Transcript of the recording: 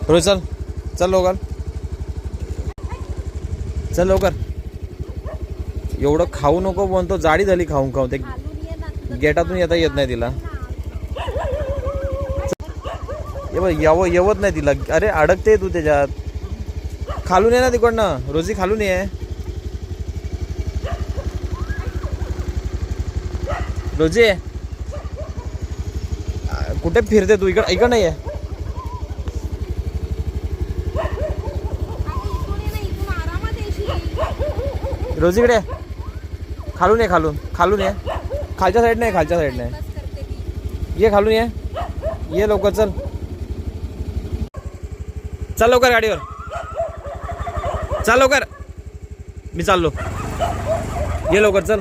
रोहित चल चल लवकर, चल लवकर. एवढं खाऊ नको म्हणतो, जाडी झाली खाऊन खाऊन. ते गेटातून येता येत नाही तिला. येवत नाही तिला. अरे अडकते तू त्याच्यात. खालून ये ना तिकडनं. रोजी खालून ये. रोजी कुठे फिरते तू? इकडं नाही आहे. रोजीकडे खालून ये. खालून ये. खालच्या साईड नाही, खालच्या साईड नाही. ये खालून ये लवकर. चल चल लवकर गाडीवर. चल लवकर. मी चाललो. ये लवकर चल.